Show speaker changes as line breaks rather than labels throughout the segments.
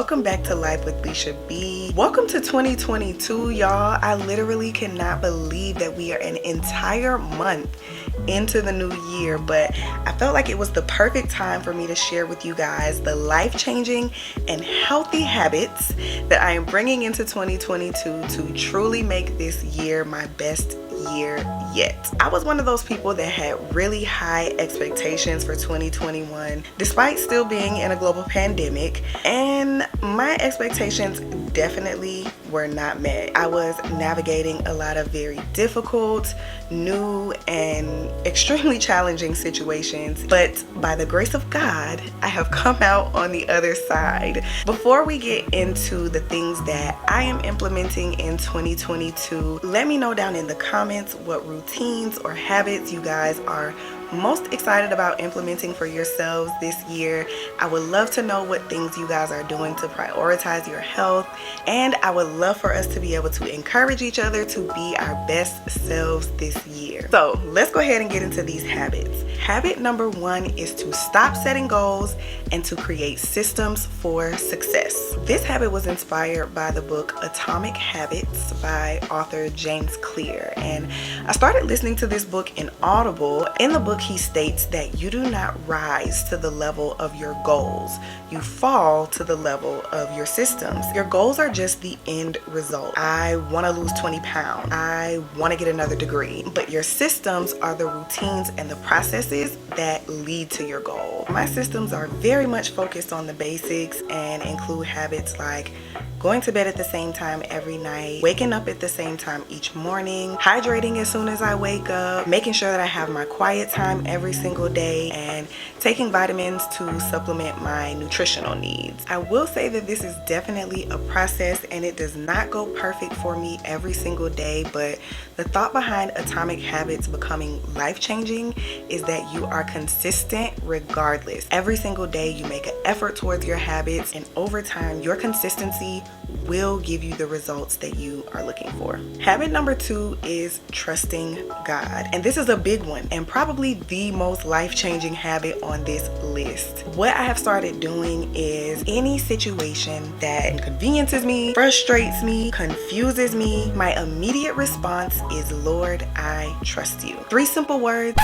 welcome back to Life with Lisha Bee. Welcome to 2022, y'all. I literally cannot believe that we are an entire month into the new year, but I felt like it was the perfect time for me to share with you guys the life-changing and healthy habits that I am bringing into 2022 to truly make this year my best year yet. I was one of those people that had really high expectations for 2021 despite still being in a global pandemic, and my expectations definitely were not met. I was navigating a lot of very difficult, new, and extremely challenging situations, but by the grace of God, I have come out on the other side. Before we get into the things that I am implementing in 2022, let me know down in the comments what routines or habits you guys are most excited about implementing for yourselves this year. I would love to know what things you guys are doing to prioritize your health, and I would love for us to be able to encourage each other to be our best selves this year. So let's go ahead and get into these habits. Habit number 1 is to stop setting goals and to create systems for success. This habit was inspired by the book Atomic Habits by author James Clear, and I started listening to this book in Audible. In the book, he states that you do not rise to the level of your goals. You fall to the level of your systems. Your goals are just the end result. I want to lose 20 pounds. I want to get another degree. But your systems are the routines and the processes that lead to your goal. My systems are very much focused on the basics and include habits like going to bed at the same time every night, waking up at the same time each morning, hydrating as soon as I wake up, making sure that I have my quiet time every single day, and taking vitamins to supplement my nutritional needs. I will say that this is definitely a process and it does not go perfect for me every single day, but the thought behind Atomic Habits becoming life-changing is that you are consistent regardless. Every single day you make an effort towards your habits, and over time your consistency will give you the results that you are looking for. Habit number 2 is trusting God. And this is a big one and probably the most life-changing habit on this list. What I have started doing is any situation that inconveniences me, frustrates me, confuses me, my immediate response is, Lord, I trust you. 3 simple words.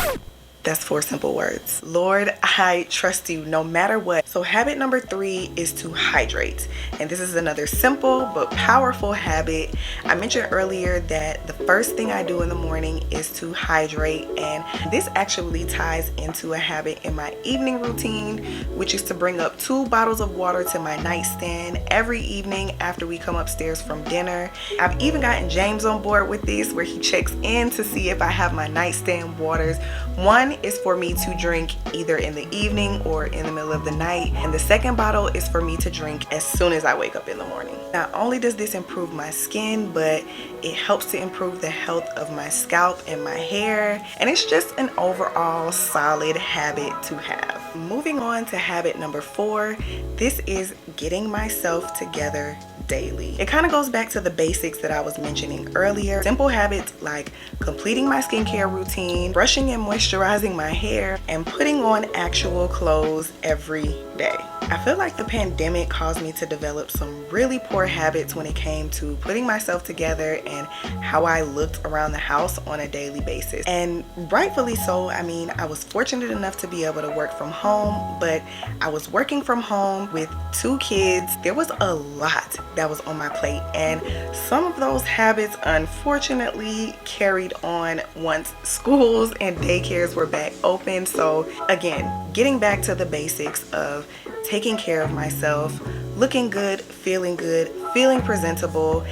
That's 4 simple words. Lord, I trust you no matter what. So habit number 3 is to hydrate. And this is another simple but powerful habit. I mentioned earlier that the first thing I do in the morning is to hydrate. And this actually ties into a habit in my evening routine, which is to bring up 2 bottles of water to my nightstand every evening after we come upstairs from dinner. I've even gotten James on board with this, where he checks in to see if I have my nightstand waters. One is for me to drink either in the evening or in the middle of the night, and the second bottle is for me to drink as soon as I wake up in the morning. Not only does this improve my skin, but it helps to improve the health of my scalp and my hair, and it's just an overall solid habit to have. Moving on to habit number 4, this is getting myself together daily. It kind of goes back to the basics that I was mentioning earlier. Simple habits like completing my skincare routine, brushing and moisturizing my hair, and putting on actual clothes every day. I feel like the pandemic caused me to develop some really poor habits when it came to putting myself together and how I looked around the house on a daily basis. And rightfully so. I mean, I was fortunate enough to be able to work from home, but I was working from home with 2 kids. There was a lot that was on my plate, and some of those habits unfortunately carried on once schools and daycares were back open. So again, getting back to the basics of taking care of myself, looking good, feeling presentable,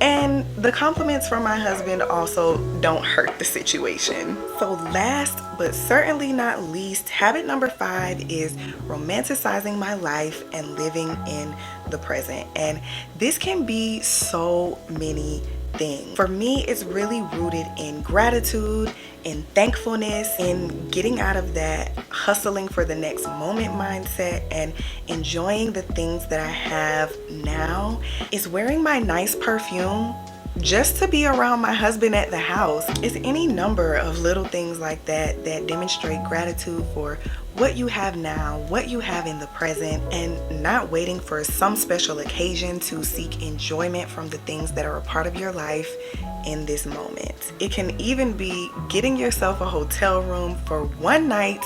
and the compliments from my husband also don't hurt the situation. So last but certainly not least, habit number 5 is romanticizing my life and living in the present. And this can be so many things. For me, it's really rooted in gratitude, in thankfulness, in getting out of that hustling for the next moment mindset and enjoying the things that I have now. Is wearing my nice perfume just to be around my husband at the house. It's any number of little things like that that demonstrate gratitude for what you have now, what you have in the present, and not waiting for some special occasion to seek enjoyment from the things that are a part of your life in this moment. It can even be getting yourself a hotel room for one night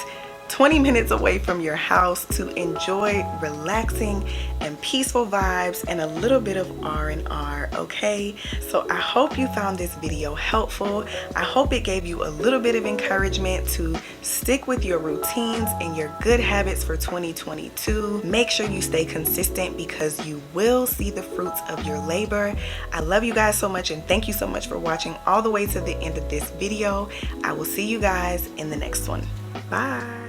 20 minutes away from your house to enjoy relaxing and peaceful vibes and a little bit of R&R, okay? So I hope you found this video helpful. I hope it gave you a little bit of encouragement to stick with your routines and your good habits for 2022. Make sure you stay consistent because you will see the fruits of your labor. I love you guys so much and thank you so much for watching all the way to the end of this video. I will see you guys in the next one. Bye.